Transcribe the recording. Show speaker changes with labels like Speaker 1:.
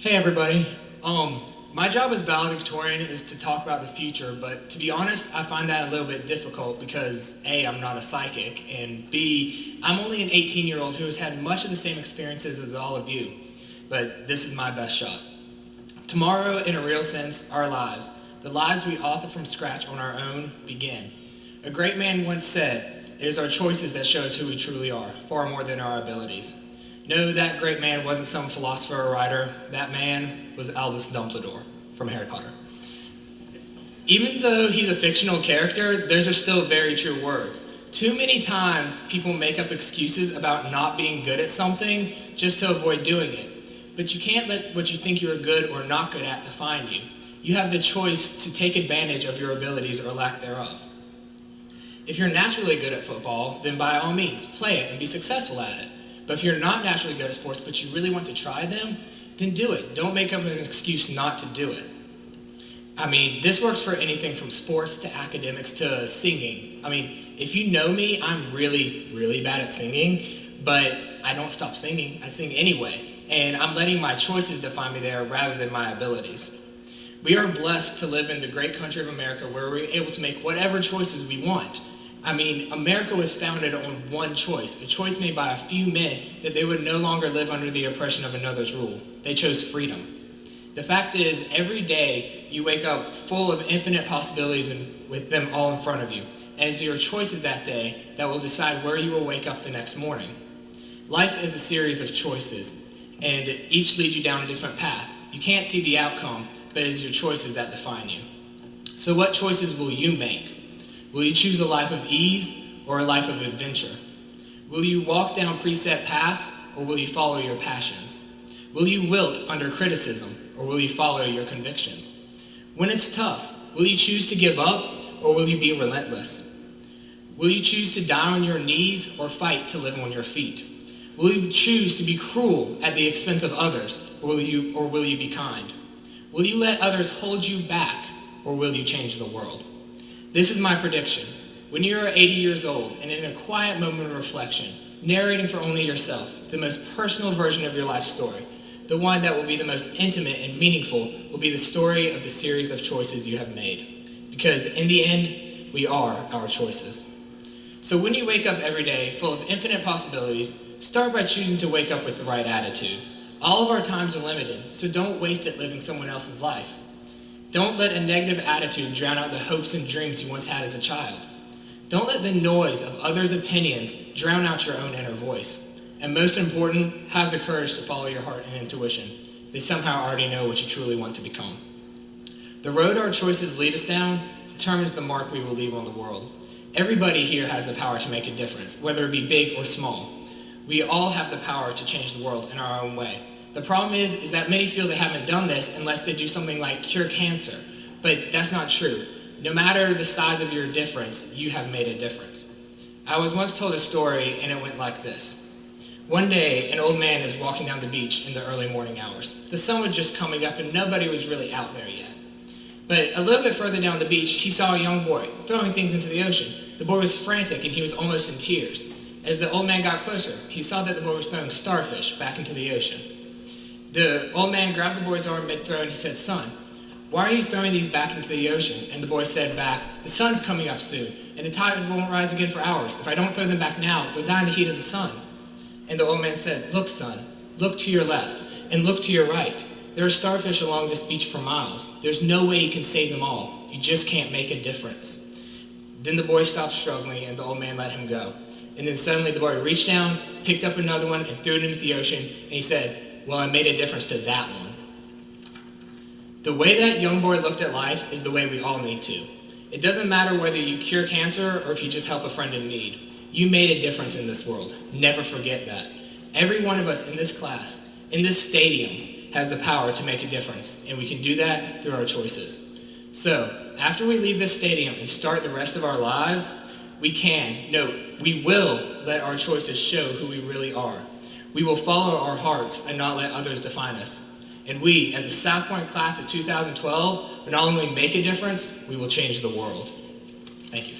Speaker 1: Hey everybody. My job as valedictorian is to talk about the future, but to be honest, I find that a little bit difficult because A, I'm not a psychic, and B, I'm only an 18-year-old who has had much of the same experiences as all of you. But this is my best shot. Tomorrow, in a real sense, our lives, the lives we author from scratch on our own, begin. A great man once said, "It is our choices that show us who we truly are, far more than our abilities." No, that great man wasn't some philosopher or writer. That man was Albus Dumbledore from Harry Potter. Even though he's a fictional character, those are still very true words. Too many times people make up excuses about not being good at something just to avoid doing it. But you can't let what you think you are good or not good at define you. You have the choice to take advantage of your abilities or lack thereof. If you're naturally good at football, then by all means, play it and be successful at it. But if you're not naturally good at sports, but you really want to try them, then do it. Don't make up an excuse not to do it. I mean, this works for anything from sports to academics to singing. I mean, if you know me, I'm really, really bad at singing, but I don't stop singing. I sing anyway, and I'm letting my choices define me there rather than my abilities. We are blessed to live in the great country of America where we're able to make whatever choices we want. I mean, America was founded on one choice, a choice made by a few men that they would no longer live under the oppression of another's rule. They chose freedom. The fact is, every day you wake up full of infinite possibilities and with them all in front of you. And it's your choices that day that will decide where you will wake up the next morning. Life is a series of choices, and each leads you down a different path. You can't see the outcome, but it's your choices that define you. So what choices will you make? Will you choose a life of ease or a life of adventure? Will you walk down preset paths or will you follow your passions? Will you wilt under criticism or will you follow your convictions? When it's tough, will you choose to give up or will you be relentless? Will you choose to die on your knees or fight to live on your feet? Will you choose to be cruel at the expense of others or will you be kind? Will you let others hold you back or will you change the world? This is my prediction. When you are 80 years old and in a quiet moment of reflection, narrating for only yourself, the most personal version of your life story, the one that will be the most intimate and meaningful will be the story of the series of choices you have made. Because in the end, we are our choices. So when you wake up every day full of infinite possibilities, start by choosing to wake up with the right attitude. All of our times are limited, so don't waste it living someone else's life. Don't let a negative attitude drown out the hopes and dreams you once had as a child. Don't let the noise of others' opinions drown out your own inner voice. And most important, have the courage to follow your heart and intuition. They somehow already know what you truly want to become. The road our choices lead us down determines the mark we will leave on the world. Everybody here has the power to make a difference, whether it be big or small. We all have the power to change the world in our own way. The problem is that many feel they haven't done this unless they do something like cure cancer. But that's not true. No matter the size of your difference, you have made a difference. I was once told a story and it went like this. One day, an old man is walking down the beach in the early morning hours. The sun was just coming up and nobody was really out there yet. But a little bit further down the beach, he saw a young boy throwing things into the ocean. The boy was frantic and he was almost in tears. As the old man got closer, he saw that the boy was throwing starfish back into the ocean. The old man grabbed the boy's arm mid-throw and he said, "Son, why are you throwing these back into the ocean?" And the boy said back, "The sun's coming up soon, and the tide won't rise again for hours. If I don't throw them back now, they'll die in the heat of the sun." And the old man said, "Look, son, look to your left and look to your right. There are starfish along this beach for miles. There's no way you can save them all. You just can't make a difference." Then the boy stopped struggling and the old man let him go. And then suddenly the boy reached down, picked up another one, and threw it into the ocean, and he said, "Well, I made a difference to that one." The way that young boy looked at life is the way we all need to. It doesn't matter whether you cure cancer or if you just help a friend in need. You made a difference in this world. Never forget that. Every one of us in this class, in this stadium, has the power to make a difference, and we can do that through our choices. So, after we leave this stadium and start the rest of our lives, we will let our choices show who we really are. We will follow our hearts and not let others define us. And we, as the South Pointe class of 2012, will not only make a difference, we will change the world. Thank you.